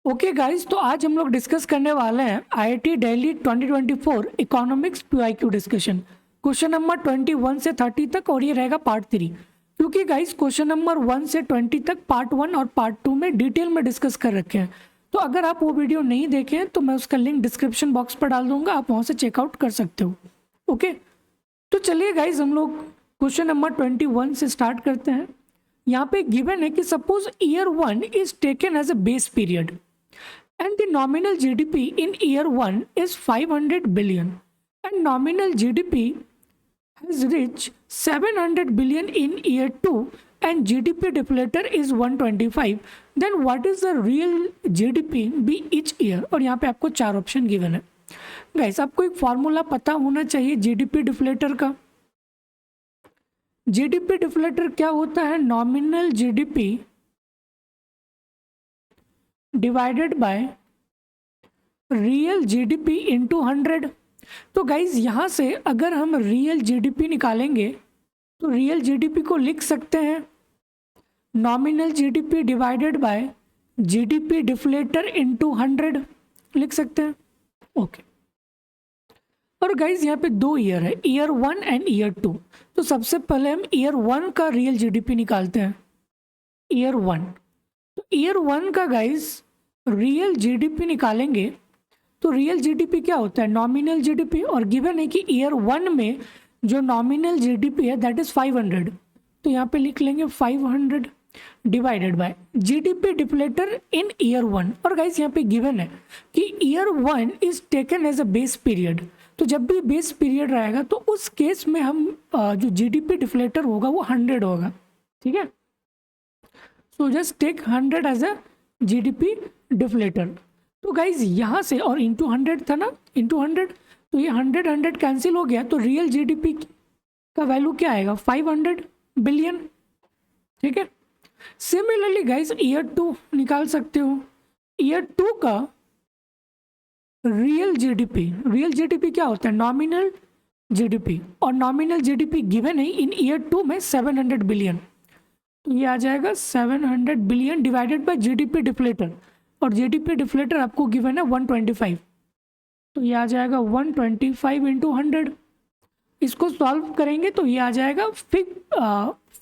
Okay guys, तो आज हम लोग डिस्कस करने वाले हैं IIT Delhi 2024 economics PIQ discussion. Question number 21 से 30 तक, और ये रहेगा पार्ट 3। क्योंकि गाइस क्वेश्चन नंबर 1 से 20 तक पार्ट 1 और पार्ट 2 में डिटेल में डिस्कस कर रखे हैं। तो अगर आप वो वीडियो नहीं देखें तो मैं उसका लिंक डिस्क्रिप्शन बॉक्स पर डाल दूंगा, आप वहाँ से चेकआउट कर सकते हो। ओके, तो चलिए गाइज हम लोग क्वेश्चन नंबर 21 से स्टार्ट करते हैं। यहाँ पे गिवन है कि suppose year 1 is taken as a base period and the nominal GDP in year 1 is 500 billion and nominal GDP has reached 700 billion in year 2 and GDP deflator is 125, then what is the real GDP be each year? और यहाँ पे आपको 4 option given है। Guys आपको एक formula पता होना चाहिए जीडीपी डिफ्लेटर का। जीडीपी डिफ्लेटर क्या होता है? Nominal GDP divided by real GDP into 100। तो गाइज यहाँ से अगर हम रियल जीडीपी निकालेंगे तो रियल जीडीपी को लिख सकते हैं nominal GDP divided by GDP deflator into 100 लिख सकते हैं। ओके, और गाइज यहाँ पे 2 ईयर है, ईयर 1 एंड ईयर 2। तो सबसे पहले हम ईयर 1 का रियल जीडीपी निकालते हैं। ईयर 1, तो ईयर 1 का गाइज रियल जीडीपी निकालेंगे तो रियल जीडीपी क्या होता है? नॉमिनल जीडीपी, और गिवन है कि ईयर 1 में जो नॉमिनल जीडीपी है दैट इज 500। तो यहाँ पे लिख लेंगे 500 divided by GDP deflator in year 1। और गाइज यहाँ पे गिवन है कि year 1 is taken as a base period. तो जब भी बेस पीरियड रहेगा तो उस केस में हम जो जीडीपी डिफ्लेटर होगा वो 100 होगा। ठीक है, so just take 100 as a GDP deflator. तो गाइज यहाँ से, और इंटू 100 था ना, इंटू 100, तो ये 100 कैंसिल हो गया, तो रियल जीडीपी का वैल्यू क्या आएगा? 500 बिलियन। ठीक है, सिमिलरली गाइज ईयर 2 निकाल सकते हो। ईयर 2 का रियल जीडीपी क्या होता है? नॉमिनल जीडीपी, और नॉमिनल जीडीपी गिवन है इन ईयर 2 में 700 बिलियन। तो ये आ जाएगा 700 billion divided by GDP deflator, और जीडीपी डिफ्लेटर आपको गिवन है 125। तो ये आ जाएगा 125 इंटू 100। इसको सॉल्व करेंगे तो ये आ जाएगा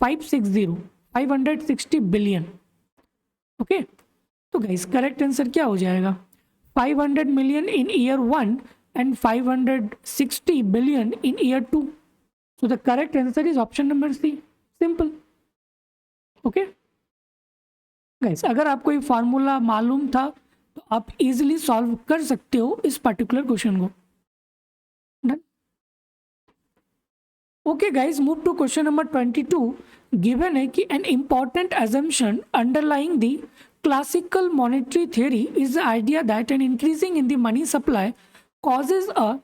560 बिलियन। ओके, तो गाइस करेक्ट आंसर क्या हो जाएगा? 500 million in year 1 and 560 billion in year 2। So the correct answer is option number C, simple. Okay guys, अगर आपको ये फार्मूला मालूम था तो आप इजीली सॉल्व कर सकते हो इस पर्टिकुलर क्वेश्चन को। Done. Okay guys, move to question number 22। Given है कि an important assumption underlying the classical monetary theory is the idea that an increasing in the money supply causes a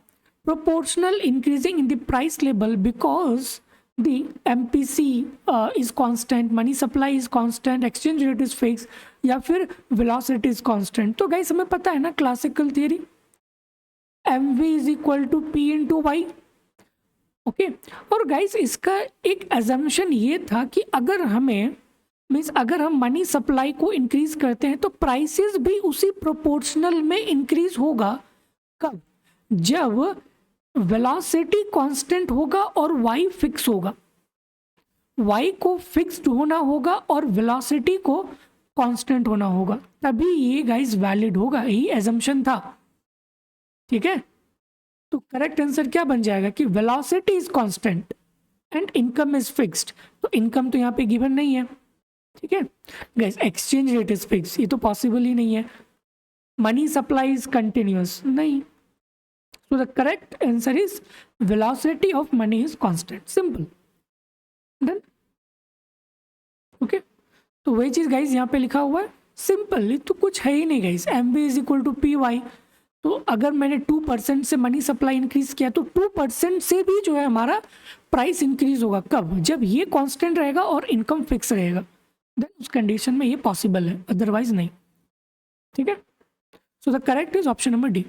proportional increasing in the price level because the MPC is constant, money supply is constant, exchange rate is fixed, या फिर velocity is constant। तो गाइस हमें पता है ना classical theory, MV is equal to P into Y. Okay, और guys इसका एक एजम्पशन ये था कि अगर हमें मीन्स अगर हम मनी सप्लाई को इंक्रीज करते हैं तो प्राइसेस भी उसी प्रोपोर्शनल में इंक्रीज होगा। कब? जब वेलोसिटी कांस्टेंट होगा और y फिक्स होगा। y को फिक्स्ड होना होगा और वेलोसिटी को कांस्टेंट होना होगा, तभी ये गाइस वैलिड होगा। यही एजम्पशन था। ठीक है, तो करेक्ट आंसर क्या बन जाएगा कि velocity is constant and income is fixed. तो इनकम तो यहाँ पे गिवन नहीं है। ठीक है guys, exchange rate is fix, ये तो पॉसिबल ही नहीं है। मनी सप्लाई इज कंटिन्यूअस, नहीं। So the correct answer is velocity of money is constant. Simple. Done. Okay. तो वही चीज गाइज यहाँ पे लिखा हुआ है, सिंपल। तो कुछ है ही नहीं guys, MV is equal to PY। तो अगर मैंने 2% से मनी सप्लाई इंक्रीज किया तो 2% से भी जो है हमारा प्राइस इंक्रीज होगा। कब? जब ये कांस्टेंट रहेगा और इनकम फिक्स रहेगा, देन उस कंडीशन में ये पॉसिबल है, अदरवाइज नहीं। ठीक है, so the correct is option number D.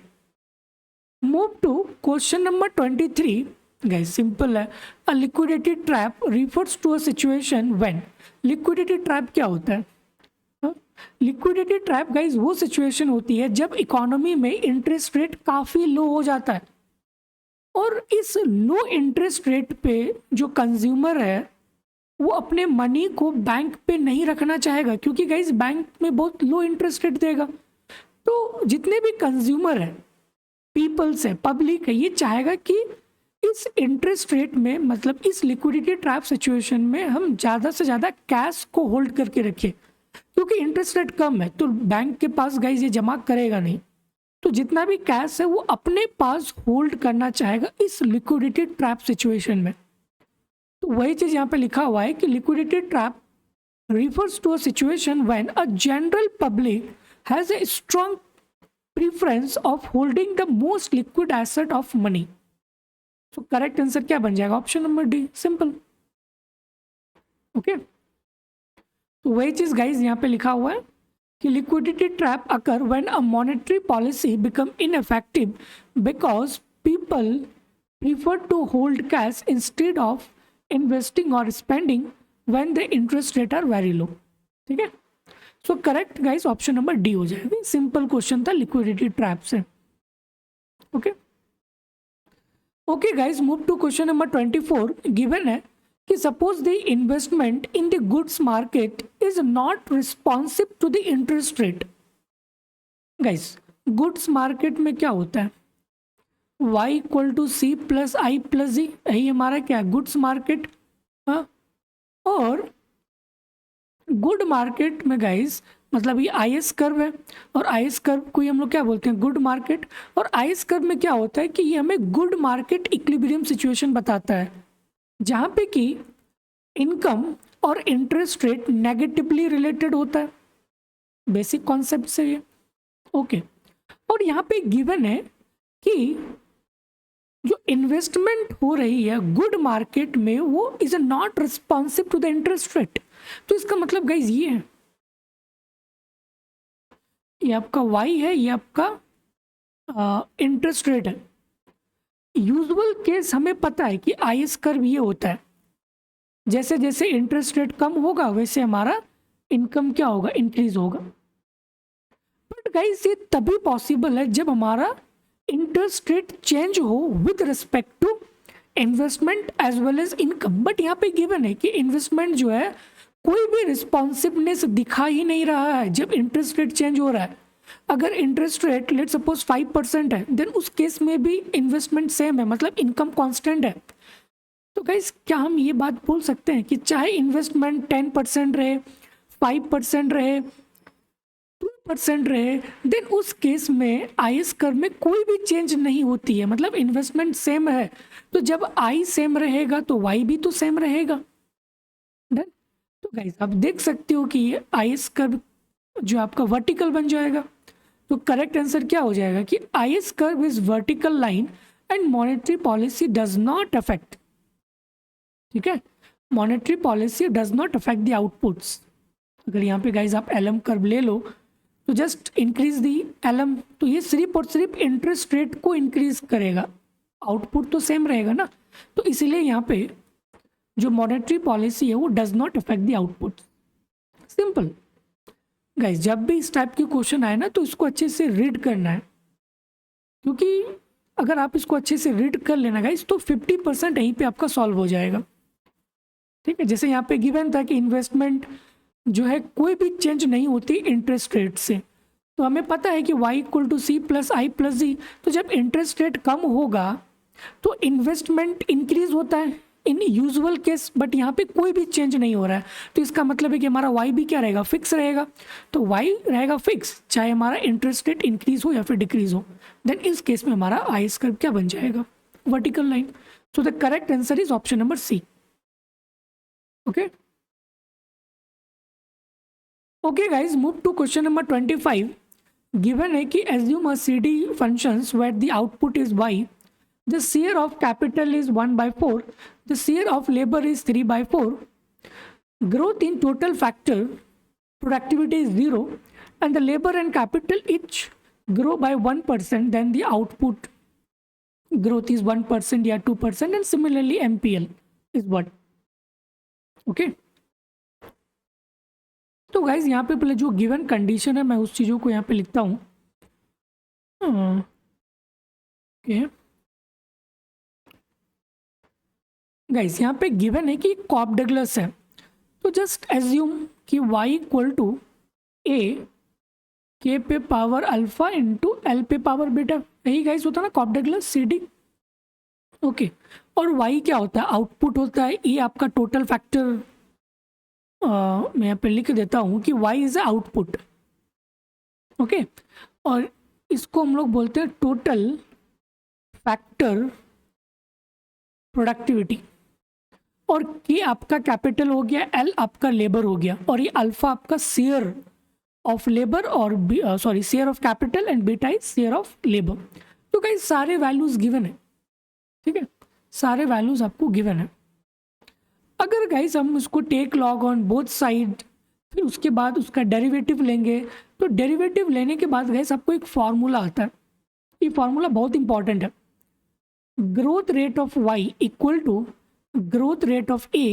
Move to question number 23. Guys, simple है। A liquidity trap refers to a situation when liquidity trap क्या होता है? लिक्विडिटी ट्रैप गाइज वो सिचुएशन होती है जब इकोनॉमी में इंटरेस्ट रेट काफ़ी लो हो जाता है, और इस लो इंटरेस्ट रेट पे जो कंज्यूमर है वो अपने मनी को बैंक पे नहीं रखना चाहेगा, क्योंकि गाइज बैंक में बहुत लो इंटरेस्ट रेट देगा। तो जितने भी कंज्यूमर है, पीपल्स है, पब्लिक है, ये चाहेगा कि इस इंटरेस्ट रेट में, मतलब इस लिक्विडिटी ट्रैप सिचुएशन में हम ज़्यादा से ज़्यादा कैश को होल्ड करके रखें, क्योंकि इंटरेस्ट रेट कम है तो बैंक के पास गाइज ये जमा करेगा नहीं, तो जितना भी कैश है वो अपने पास होल्ड करना चाहेगा इस लिक्विडिटी ट्रैप सिचुएशन में। तो वही चीज़ यहाँ पे लिखा हुआ है कि liquidity trap refers to a situation when a general public has a strong preference of holding the most liquid asset of money. So correct answer क्या बन जाएगा? Option number D, simple. Okay, तो वही चीज गाइज यहाँ पे लिखा हुआ है कि liquidity trap occur when a monetary policy become ineffective because people prefer to hold cash instead of investing or spending when the interest rate are very low। ठीक है, so correct guys option number D हो जाएगा। Simple question था liquidity trap से। Okay okay guys, move to question number 24। Given है कि suppose the investment in the goods market is not responsive to the interest rate. Guys goods market में क्या होता है? y equal to C plus I plus G, यही हमारा क्या goods market. हाँ, और गुड मार्केट में गाइस मतलब ये आई एस कर्व है, और आई एस कर्व को हम लोग क्या बोलते हैं? Good market. और आई एस कर्व में क्या होता है कि ये हमें गुड मार्केट इक्विलिब्रियम सिचुएशन बताता है, जहाँ पे कि इनकम और इंटरेस्ट रेट नेगेटिवली रिलेटेड होता है। बेसिक कॉन्सेप्ट से ये ओके। और यहाँ पे गिवन है कि जो इन्वेस्टमेंट हो रही है गुड मार्केट में वो is not responsive to the interest rate. तो इसका मतलब गाइज ये है, ये आपका y है, ये आपका इंटरेस्ट रेट है। यूजुअल केस हमें पता है कि आई एस कर्व ये होता है, जैसे जैसे इंटरेस्ट रेट कम होगा वैसे हमारा इनकम क्या होगा? इंक्रीज होगा। बट गाइज ये तभी पॉसिबल है जब हमारा इंटरेस्ट रेट चेंज हो with respect to investment as well as income. But यहाँ पे गिवन है कि इन्वेस्टमेंट जो है कोई भी रिस्पॉन्सिवनेस दिखा ही नहीं रहा है जब इंटरेस्ट रेट चेंज हो रहा है। अगर इंटरेस्ट रेट लेट सपोज 5% है, देन उस केस में भी इन्वेस्टमेंट सेम है, मतलब इनकम कांस्टेंट है। तो गाइस क्या हम ये बात बोल सकते हैं कि चाहे इन्वेस्टमेंट 10% रहे, 5% रहे, 2% रहे, देन उस केस में आई एस कर्व में कोई भी चेंज नहीं होती है, मतलब इन्वेस्टमेंट सेम है। तो जब आई सेम रहेगा तो वाई भी तो सेम रहेगा। डन। तो गाइस आप देख सकते हो कि ये आई एस कर्व जो आपका वर्टिकल बन जाएगा। तो करेक्ट आंसर क्या हो जाएगा कि आई S curve is vertical line and monetary policy does not affect. ठीक है, monetary policy does not affect the outputs. अगर यहाँ पे गाइज आप एलएम कर्व ले लो तो जस्ट इंक्रीज दी एलएम, तो ये सिर्फ और सिर्फ इंटरेस्ट रेट को इंक्रीज करेगा, आउटपुट तो सेम रहेगा ना। तो इसीलिए यहाँ पे जो मॉनेटरी पॉलिसी है वो does not affect the output. Simple guys, जब भी इस टाइप के क्वेश्चन आए ना तो इसको अच्छे से रीड करना है, क्योंकि अगर आप इसको अच्छे से रीड कर लेना गाइज तो 50% यहीं पे आपका सॉल्व हो जाएगा। ठीक है, जैसे यहाँ पे गिवन था कि इन्वेस्टमेंट जो है कोई भी चेंज नहीं होती इंटरेस्ट रेट से, तो हमें पता है कि y equal to C plus I plus G. तो जब इंटरेस्ट रेट कम होगा तो इन्वेस्टमेंट इंक्रीज होता है इन यूजुअल केस, बट यहाँ पे कोई भी चेंज नहीं हो रहा है। तो इसका मतलब है कि हमारा y भी क्या रहेगा? फिक्स रहेगा। तो y रहेगा फिक्स, चाहे हमारा इंटरेस्ट रेट इंक्रीज हो या फिर डिक्रीज हो। देन इस केस में हमारा आई एस कर्व क्या बन जाएगा? Vertical line. So the correct answer is option number C. Okay okay guys, move to question number 25। Given है कि assume a CD functions where the output is y, the share of capital is 1/4, the share of labor is 3/4, growth in total factor, productivity is 0, and the labor and capital each grow by 1%, then the output growth is 1% या 2%, and similarly MPL is what? Okay, तो तो guys यहाँ पे पहले जो given condition है मैं उस चीज़ों को यहाँ पे लिखता हूँ। ओके गाइज यहाँ पे गिवन है कि कॉप डगलस है, तो जस्ट एज्यूम कि y equal to A K पे पावर अल्फा इंटू एल पे पावर बीटा, यही गाइज होता है ना Cobb Douglas C D. Okay, और y क्या होता है, आउटपुट होता है, ये आपका टोटल फैक्टर मैं यहाँ पे लिख देता हूँ कि y इज आउटपुट। ओके, और इसको हम लोग बोलते हैं टोटल फैक्टर प्रोडक्टिविटी, और के आपका कैपिटल हो गया, एल आपका लेबर हो गया, और ये अल्फा आपका शेयर ऑफ लेबर और sorry share of capital and beta is share of labour. तो गाइस सारे वैल्यूज गिवन है, ठीक है, सारे वैल्यूज आपको गिवन है। अगर गाइस हम इसको take log on both side, फिर उसके बाद उसका डेरिवेटिव लेंगे, तो डेरिवेटिव लेने के बाद गाइस आपको एक फार्मूला आता है, ये फार्मूला बहुत इंपॉर्टेंट है। Growth rate of Y equal to growth rate of A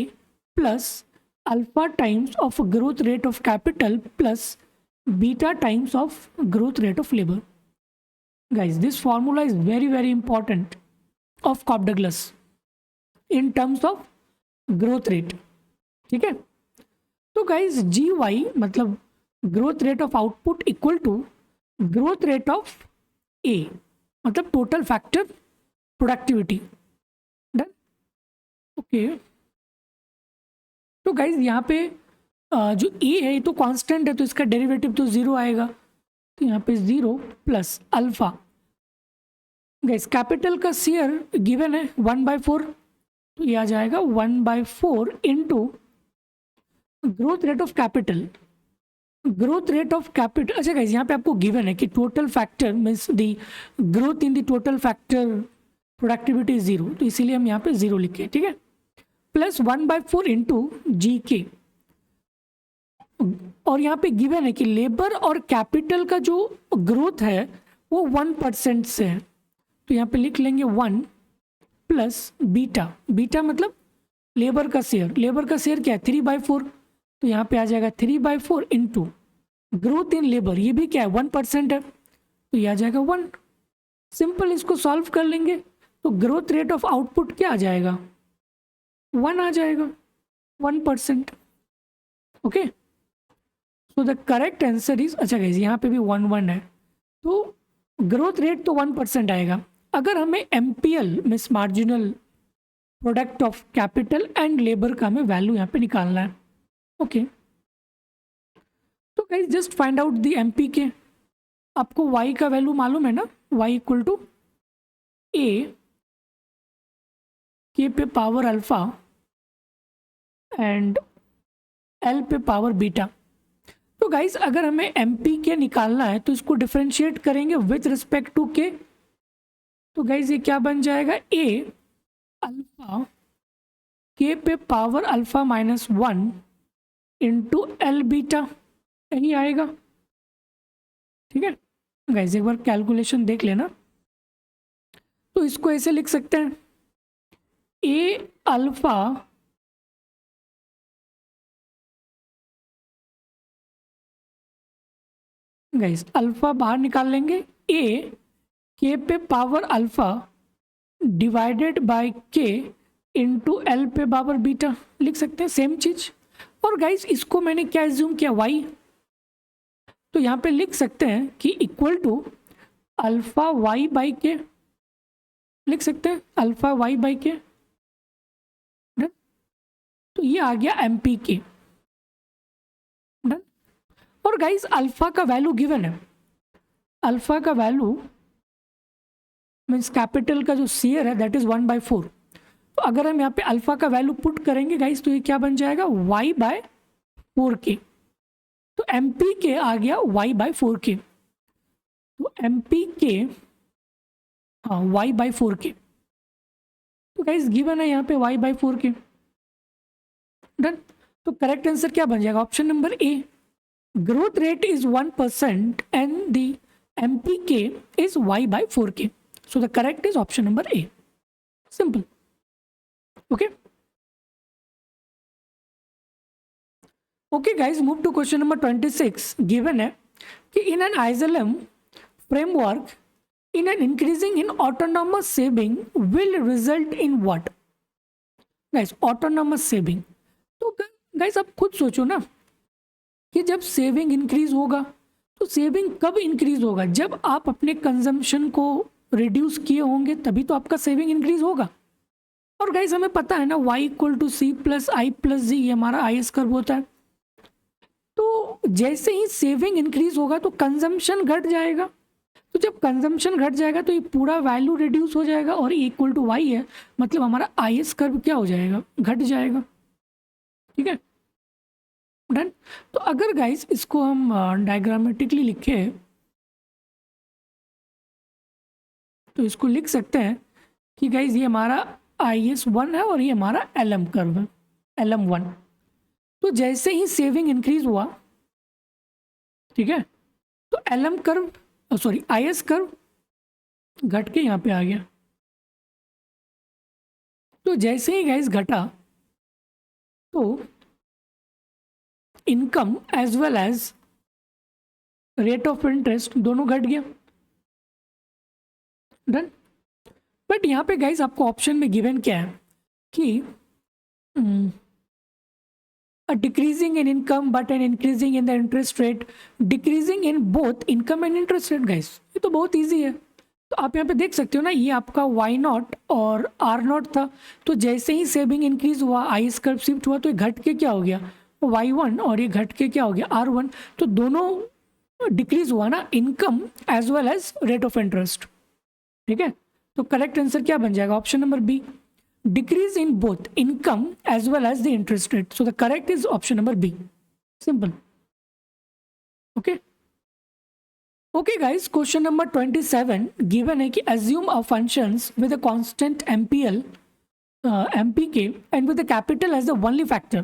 plus alpha times of growth rate of capital plus beta times of growth rate of labor. Guys, this formula is very important of Cobb Douglas in terms of growth rate. ठीक है, तो guys g y मतलब growth rate of output equal to growth rate of A मतलब total factor productivity. Okay, तो guys यहाँ पे जो ए है ये तो कांस्टेंट है, तो इसका डेरिवेटिव तो ज़ीरो आएगा, तो यहाँ पे zero plus alpha. Guys capital का शेयर गिवन है 1/4, तो ये आ जाएगा 1/4 into growth rate of capital. Growth rate of capital, अच्छा गाइज यहाँ पे आपको गिवन है कि total factor means the growth in the total factor productivity zero, तो इसीलिए हम यहाँ पे ज़ीरो लिखे, ठीक है, प्लस 1/4 इंटू जी के। और यहाँ पे गिवन है कि लेबर और कैपिटल का जो ग्रोथ है वो 1% से है, तो यहाँ पे लिख लेंगे 1 प्लस बीटा। बीटा मतलब लेबर का शेयर, लेबर का शेयर क्या है 3/4, तो यहाँ पे आ जाएगा 3/4 इंटू ग्रोथ इन लेबर, ये भी क्या है 1% है, तो ये आ जाएगा 1। सिंपल, इसको सॉल्व कर लेंगे तो ग्रोथ रेट ऑफ आउटपुट क्या आ जाएगा 1 आ जाएगा, 1%। Okay, so the correct answer is, अच्छा गाइस यहाँ पे भी 1 है, तो ग्रोथ रेट तो 1% आएगा। अगर हमें MPL means marginal product of capital and labour का हमें वैल्यू यहाँ पे निकालना है। ओके, तो guys just find out the MP के। आपको वाई का वैल्यू मालूम है ना, Y equal to A K पे पावर अल्फा एंड एल पे पावर बीटा। तो गाइस अगर हमें एम पी के निकालना है तो इसको डिफरेंशिएट करेंगे विथ रिस्पेक्ट टू के, तो गाइस ये क्या बन जाएगा, ए अल्फा के पे power alpha -1 into L beta, यही आएगा। ठीक है गाइस, एक बार कैलकुलेशन देख लेना, तो इसको ऐसे लिख सकते हैं, ए अल्फा गाइस अल्फा बाहर निकाल लेंगे, ए के पे पावर अल्फा डिवाइडेड बाय के इंटू एल पे पावर बीटा, लिख सकते हैं सेम चीज। और गाइस इसको मैंने क्या एज्यूम किया, वाई, तो यहाँ पे लिख सकते हैं कि equal to alpha Y by K, लिख सकते हैं अल्फा वाई बाई के, तो ये आ गया एम पी के। डन। और गाइस अल्फा का वैल्यू गिवन है, अल्फा का वैल्यू मीन्स कैपिटल का जो शेयर है दैट इज 1/4, तो अगर हम यहाँ पे अल्फा का वैल्यू पुट करेंगे गाइस तो ये क्या बन जाएगा y/4 के, तो एम पी के आ गया y/4 के, तो एम पी के हाँ y/4 के, तो गाइस गिवन है यहाँ पे y/4 के। डन, तो करेक्ट आंसर क्या बन जाएगा, option number A, growth rate is 1% and the MPK is y/4 के, so the correct is option number A, simple. Okay, okay guys, move to question number 26। Given है कि in an IS-LM framework in an increasing in autonomous saving will result in what? Guys, autonomous saving, तो guys आप खुद सोचो ना कि जब saving increase होगा तो सेविंग कब इंक्रीज होगा? जब आप अपने कंजम्पशन को रिड्यूस किए होंगे तभी तो आपका सेविंग इंक्रीज होगा। और गाइस हमें पता है ना y equal to C plus I plus G, ये हमारा आई एस कर्व होता है। तो जैसे ही सेविंग इंक्रीज होगा तो कंजम्पशन घट जाएगा, तो जब कंजम्पशन घट जाएगा तो ये पूरा वैल्यू रिड्यूस हो जाएगा और इक्वल टू वाई है, मतलब हमारा आई एस कर्व क्या हो जाएगा? घट जाएगा। ठीक है, डन। तो अगर गाइस इसको हम डायग्रामेटिकली लिखे तो इसको लिख सकते हैं कि गाइस ये हमारा आई एस 1 है और ये हमारा एल एम कर्व है, एल एम 1। तो जैसे ही सेविंग इंक्रीज हुआ, ठीक है, तो L M curve sorry I S curve घट के यहाँ पे आ गया। तो जैसे ही गाइस घटा तो income as well as rate of interest दोनों घट गया। डन। बट यहाँ पे गाइस आपको ऑप्शन में गिवन क्या है कि a decreasing in income but an increasing in the interest rate, decreasing in both income and interest rate। Guys ये तो बहुत इजी है। तो आप यहाँ पे देख सकते हो ना, ये आपका y नॉट और r नॉट था, तो जैसे ही सेविंग इंक्रीज हुआ आई एस कर्व शिफ्ट हुआ तो ये घट के क्या हो गया? y1, और ये घट के क्या हो गया? r1। तो दोनों डिक्रीज हुआ ना, income as well as rate of interest. ठीक है, तो करेक्ट आंसर क्या बन जाएगा? Option number B, decrease in both income as well as the interest rate. So the correct is option number B. Simple. Okay. Okay guys, question number 27 given है कि assume a functions with a constant MPL, MPK and with the capital as the only factor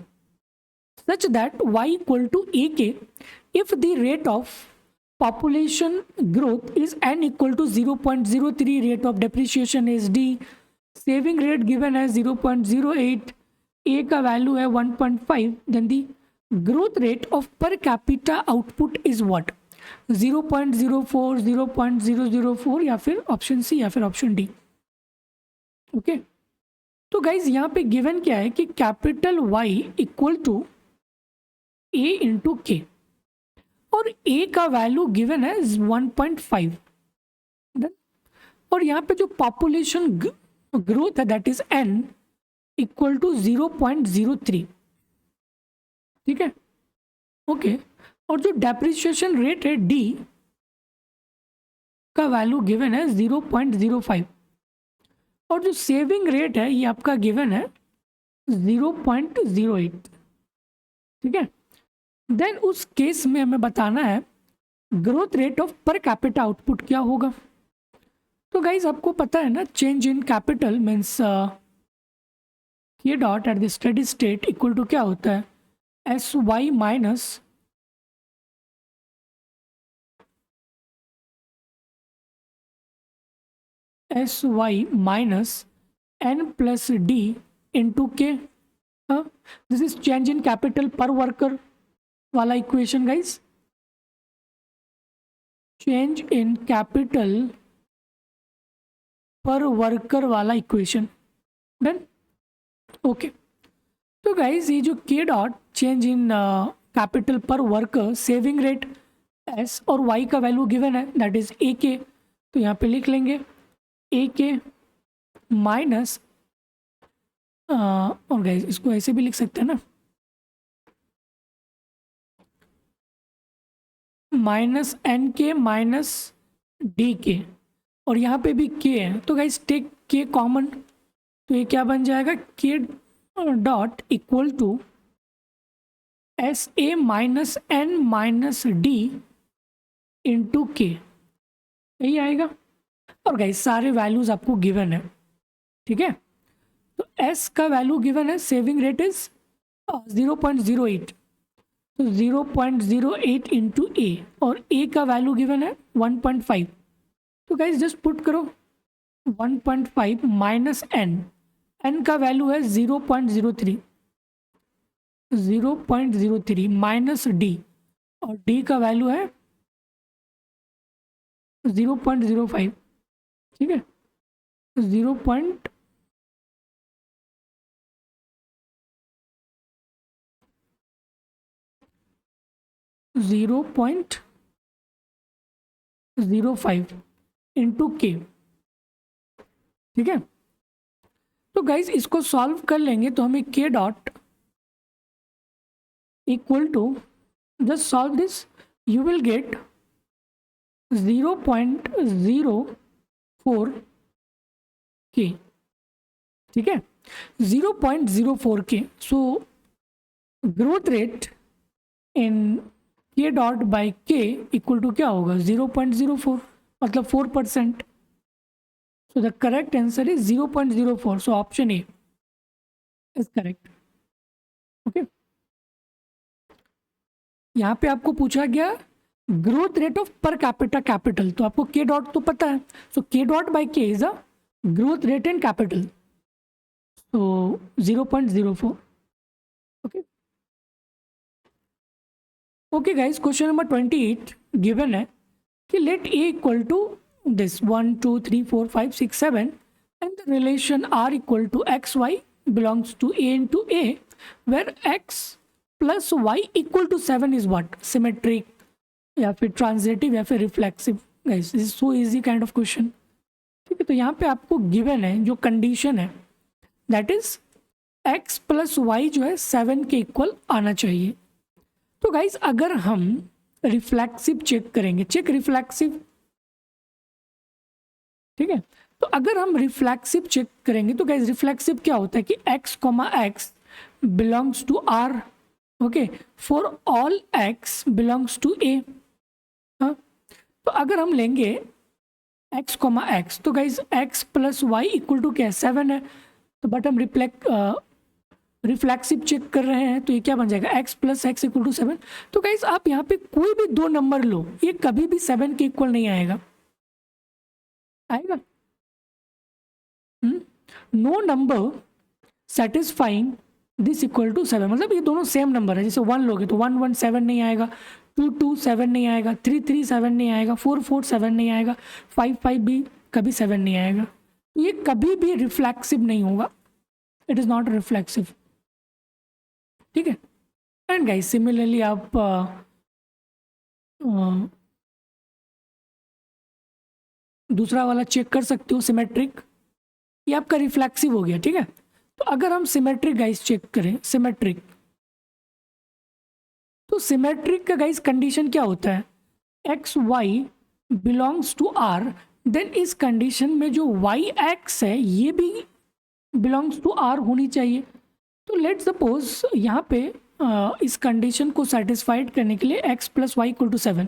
such that y equal to AK if the rate of population growth is n equal to 0.03, rate of depreciation is D, saving rate given है 0.08, A का value है 1.5, then the growth rate of per capita output is what? 0.04, 0.004 या फिर option C या फिर option D. Okay, तो guys यहाँ पे गिवन क्या है कि capital Y equal to A into K, और ए का वैल्यू गिवन है 1.5, और यहाँ पे जो पॉपुलेशन ग्रोथ है that is n equal to 0.03। ठीक है, ओके, और जो डेप्रिसिएशन रेट है d का वैल्यू गिवन है 0.05, और जो सेविंग रेट है ये आपका गिवन है 0.08। ठीक है, देन उस केस में हमें बताना है growth rate of per capita output क्या होगा। तो गाइज आपको पता है ना, चेंज इन कैपिटल मीन्स ये dot at the steady state equal to क्या होता है? S y minus n plus d into k. This is change in capital per worker वाला equation guys, change in capital per worker वाला equation. Done. Okay, तो guys ये जो k dot change in capital per worker, saving rate S और Y का value given है that is a के, तो यहाँ पे लिख लेंगे ए के माइनस, और गाइज इसको ऐसे भी लिख सकते हैं ना, माइनस एन के माइनस डी के, और यहाँ पे भी के है, तो गाइस टेक के कॉमन, तो ये क्या बन जाएगा? K dot equal to S A minus N minus D into K, यही आएगा। और गाइस सारे वैल्यूज आपको गिवन है। ठीक है, तो एस का वैल्यू गिवन है, सेविंग रेट इज 0.08, तो 0.08 इंटू ए, और ए का वैल्यू गिवन है 1.5, तो गाइज जस्ट पुट करो 1.5 माइनस एन, एन का वैल्यू है 0.03, 0.03 माइनस डी, और डी का वैल्यू है 0.05, ठीक है, 0.05 इंटू के, ठीक है। तो गाइज इसको सॉल्व कर लेंगे तो हमें K dot equal to, just solve this, you will get 0.04 K, ठीक है, 0.04 के। सो ग्रोथ रेट इन के डॉट बाई के इक्वल टू क्या होगा, 0.04, मतलब 4%। So the correct answer is 0.04. So option A is correct. Okay. यहाँ पे आपको पूछा गया growth rate of per capita capital, तो आपको के डॉट तो पता है, सो के डॉट बाई के is a growth rate in capital, so 0.04. Okay. Okay guys, question number 28 given है कि let A equal to this 1 2 3 4 5 6 7 and the relation R equal to xy belongs to A into A, where x plus y equal to 7 is what, symmetric या फिर transitive या फिर reflexive. Guys this is so easy kind of question, ठीक है। तो यहाँ पे आपको गिवन है जो कंडीशन है, that is x plus Y जो है 7 के इक्वल आना चाहिए। तो गाइस अगर हम रिफ्लेक्सिव चेक करेंगे, चेक रिफ्लेक्सिव, ठीक है। तो अगर हम रिफ्लेक्सिव चेक करेंगे तो गाइस रिफ्लेक्सिव क्या होता है कि x, x belongs to r, okay, for all x belongs to a। हाँ, तो अगर हम लेंगे x, x, तो guys x plus Y equal to क्या है, 7 है। तो बट हम रिफ्लेक्सिव चेक कर रहे हैं, तो ये क्या बन जाएगा, x plus X equal to 7। तो गाइस आप यहाँ पे कोई भी दो नंबर लो, ये कभी भी 7 के इक्वल नहीं आएगा, आएगा no number satisfying this equal to 7, मतलब ये दोनों सेम नंबर है। जैसे 1 लोगे तो 1 1 7 नहीं आएगा, 2 2 7 नहीं आएगा, 3 3 7 नहीं आएगा, 4 4 7 नहीं आएगा, 5 5 भी कभी 7 नहीं आएगा। ये कभी भी रिफ्लेक्सिव नहीं होगा, इट इज़ नॉट रिफ्लेक्सिव, ठीक है। एंड गाइस सिमिलरली आप दूसरा वाला चेक कर सकते हो, सिमेट्रिक, ये आपका रिफ्लेक्सिव हो गया, ठीक है। तो अगर हम सिमेट्रिक गाइस चेक करें, सिमेट्रिक, तो सिमेट्रिक का गाइस कंडीशन क्या होता है, X Y belongs to R, then इस कंडीशन में जो वाई एक्स है ये भी बिलोंग्स टू आर होनी चाहिए। तो लेट सपोज यहाँ पे इस कंडीशन को सेटिस्फाइड करने के लिए x plus Y equal to 7,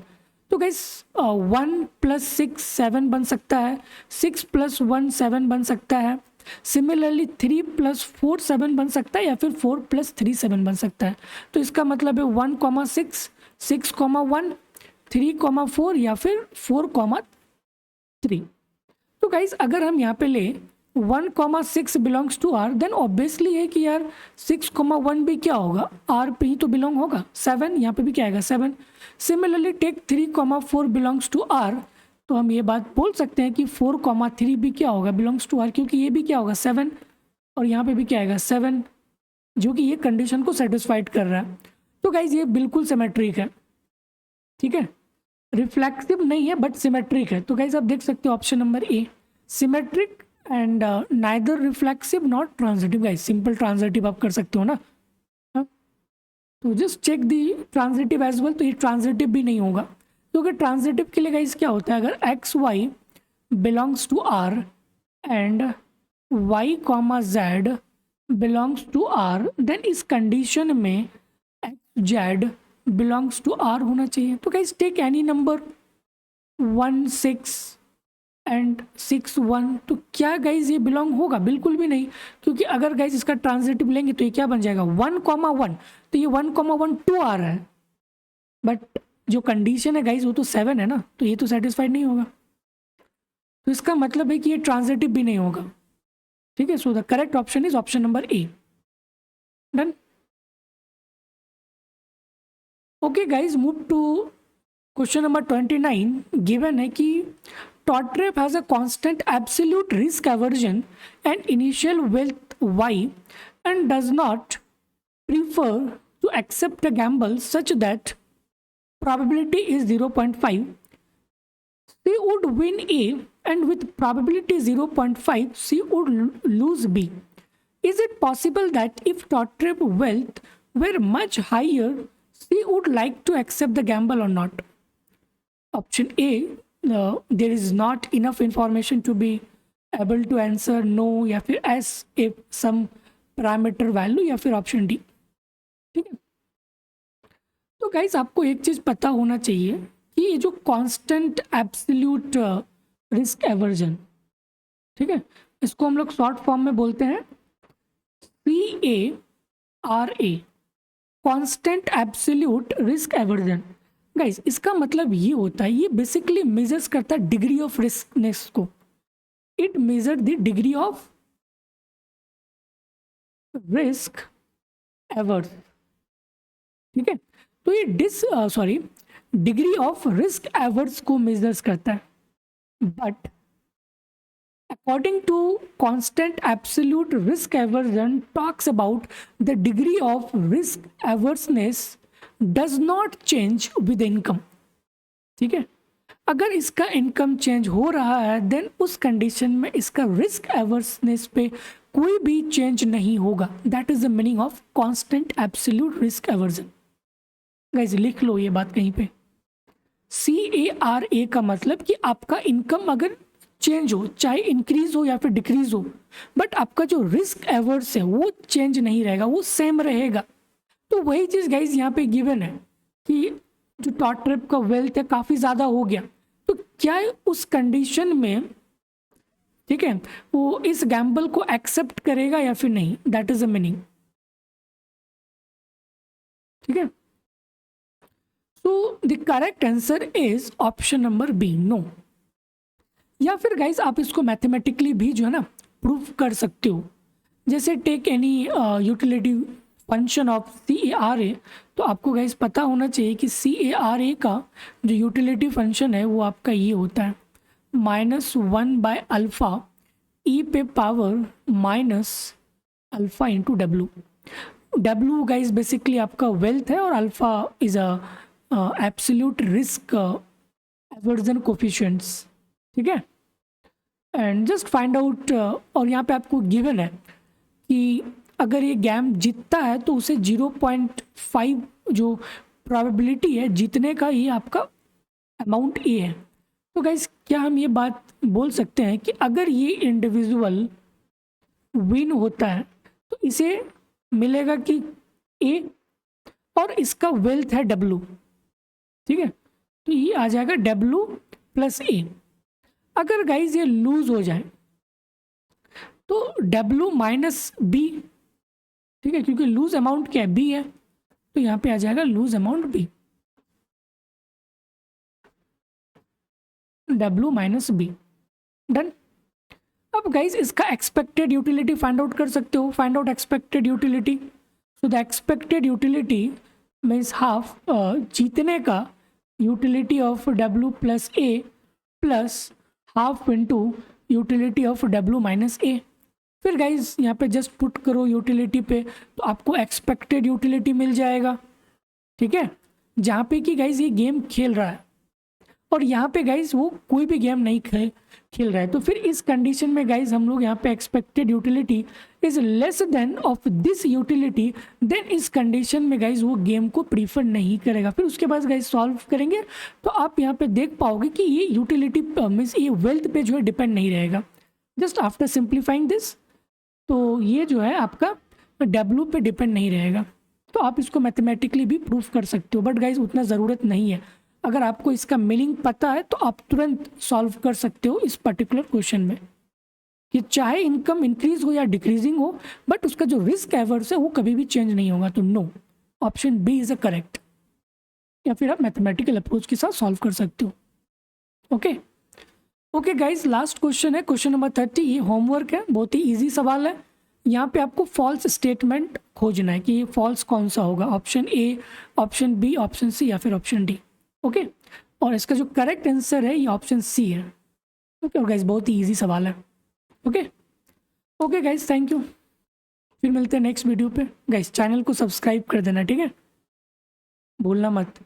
तो गाइस 1 प्लस 6 7 बन सकता है, 6 प्लस 1 7 बन सकता है, सिमिलरली 3 प्लस 4 7 बन सकता है, या फिर 4 प्लस 3 7 बन सकता है। तो इसका मतलब है 1 6 6 1 3 4 या फिर 4 3। तो गाइस अगर हम यहाँ पे ले 1 6 belongs to R, then obviously है कि यार 6 1 भी क्या होगा, आर पे ही तो बिलोंग होगा, 7 यहाँ पे भी क्या आएगा, 7। Similarly take 3 4 belongs to R, तो हम ये बात बोल सकते हैं कि 4 3 भी क्या होगा, बिलोंग्स टू आर, क्योंकि ये भी क्या होगा 7, और यहाँ पे भी क्या आएगा 7, जो कि ये कंडीशन को सेटिस्फाइड कर रहा है। तो गाइज ये बिल्कुल सिमेट्रिक है, ठीक है, रिफ्लेक्सिव नहीं है बट सिमेट्रिक है। तो गाइज आप देख सकते हो option number A, symmetric and neither reflexive not transitive. Guys simple transitive आप कर सकते हो ना, हाँ? तो just check the transitive as well, तो ये ट्रांजिटिव भी नहीं होगा, क्योंकि ट्रांजिटिव के लिए गाइज क्या होता है, अगर x Y belongs to R and y z belongs to R, then इस कंडीशन में x z belongs to R होना चाहिए। तो guys take any number 1 6 and 6 1, तो क्या गाइज ये बिलोंग होगा, बिल्कुल भी नहीं, क्योंकि अगर गाइज इसका ट्रांजिटिव लेंगे तो ये क्या बन जाएगा 1 1, तो ये 1 1 2 आ रहा है, बट जो कंडीशन है गाइज वो तो 7 है ना, तो ये तो सेटिस्फाइड नहीं होगा, तो इसका मतलब है कि ये ट्रांजिटिव भी नहीं होगा, ठीक है। So the correct option is option number A, done. Okay guys, move to question number 29। Given है कि टॉट्रेप has a constant absolute risk aversion and initial wealth Y and does not prefer to accept a gamble such that probability is 0.5. She would win A, and with probability 0.5 she would lose B. Is it possible that if Tottrep wealth were much higher, she would like to accept the gamble or not? Option A, there is not enough information to be able to answer no, या फिर S if some parameter value, या फिर option D. ठीक है, तो guys आपको एक चीज पता होना चाहिए कि ये जो कांस्टेंट एब्सोल्यूट रिस्क एवर्जन, ठीक है, इसको हम लोग शॉर्ट फॉर्म में बोलते हैं CARA, constant absolute risk aversion. Guys इसका मतलब ये होता है, ये बेसिकली मेजर्स करता है डिग्री ऑफ रिस्कनेस को। It measure the degree of risk averse, ठीक है, तो ये डिग्री ऑफ रिस्क एवर्स को मेजर्स करता है। But according to constant absolute risk aversion talks about the degree of risk averseness does not change with income. ठीक है, अगर इसका इनकम चेंज हो रहा है देन उस कंडीशन में इसका रिस्क एवर्सनेस पे कोई भी चेंज नहीं होगा। That is the meaning of constant absolute risk aversion. Guys लिख लो ये बात कहीं पे, CARA का मतलब कि आपका इनकम अगर चेंज हो, चाहे इंक्रीज हो या फिर डिक्रीज हो, बट आपका जो रिस्क एवर्स है वो चेंज नहीं रहेगा, वो सेम रहेगा। तो वही चीज़ गाइस यहाँ पे गिवन है कि जो टॉट्रेप का वेल्थ है काफ़ी ज़्यादा हो गया, तो क्या उस कंडीशन में, ठीक है, वो इस गैम्बल को एक्सेप्ट करेगा या फिर नहीं। That is the meaning. ठीक है, तो the correct answer is option number B, no. या फिर गाइस आप इसको मैथमेटिकली भी जो है ना प्रूव कर सकते हो। जैसे take any utility function of CARA, तो आपको गाइस पता होना चाहिए कि CARA का जो यूटिलिटी फंक्शन है वो आपका ये होता है -1/α e पे power -α into W। W guys basically आपका वेल्थ है और alpha is a absolute risk aversion coefficients. ठीक है, एंड जस्ट फाइंड आउट, और यहाँ पे आपको गिवन है कि अगर ये गेम जीतता है तो उसे 0.5 जो प्रोबेबिलिटी है जीतने का, ये आपका अमाउंट ए है। तो गाइस क्या हम ये बात बोल सकते हैं कि अगर ये इंडिविजुअल विन होता है तो इसे मिलेगा कि ए और इसका वेल्थ है W। ठीक है, तो ये आ जाएगा W प्लस A। अगर गाइज ये लूज हो जाए तो W माइनस B, ठीक है, क्योंकि लूज अमाउंट क्या है, B है, तो यहाँ पे आ जाएगा lose amount B, W minus B। Done. अब गाइज इसका एक्सपेक्टेड यूटिलिटी फाइंड आउट कर सकते हो। Find out expected utility. So the expected utility means half जीतने का utility of W plus A plus half into utility of W minus A। फिर guys यहाँ पे जस्ट पुट करो यूटिलिटी पे, तो आपको एक्सपेक्टेड यूटिलिटी मिल जाएगा। ठीक है, जहाँ पे कि गाइज ये गेम खेल रहा है और यहाँ पे गाइज वो कोई भी गेम नहीं खेल रहा है, तो फिर इस कंडीशन में गाइज हम लोग यहाँ पे expected utility is less than of this utility, then इस कंडीशन में गाइज वो गेम को प्रीफर नहीं करेगा। फिर उसके बाद गाइज सॉल्व करेंगे तो आप यहाँ पे देख पाओगे कि ये यूटिलिटी मीन्स ये वेल्थ पे जो है डिपेंड नहीं रहेगा। जस्ट आफ्टर सिंप्लीफाइंग दिस, तो ये जो है आपका W पे डिपेंड नहीं रहेगा। तो आप इसको मैथमेटिकली भी प्रूफ कर सकते हो, बट गाइज उतना ज़रूरत नहीं है। अगर आपको इसका मीनिंग पता है तो आप तुरंत सॉल्व कर सकते हो इस पर्टिकुलर क्वेश्चन में कि चाहे इनकम इंक्रीज हो या डिक्रीजिंग हो, बट उसका जो रिस्क एवर्स है वो कभी भी चेंज नहीं होगा। तो no, option B is a correct. या फिर आप मैथमेटिकल अप्रोच के साथ सॉल्व कर सकते हो। ओके गाइज, लास्ट क्वेश्चन है क्वेश्चन नंबर 30। ये होमवर्क है, बहुत ही ईजी सवाल है। यहाँ पे आपको फॉल्स स्टेटमेंट खोजना है कि ये फॉल्स कौन सा होगा, option A, option B, option C या फिर ऑप्शन डी। ओके, और इसका जो करेक्ट आंसर है ये ऑप्शन सी है। ओके, और गाइस बहुत ही ईजी सवाल है। Okay okay guys, thank you. फिर मिलते हैं नेक्स्ट वीडियो पे। गाइस चैनल को सब्सक्राइब कर देना, ठीक है, भूलना मत।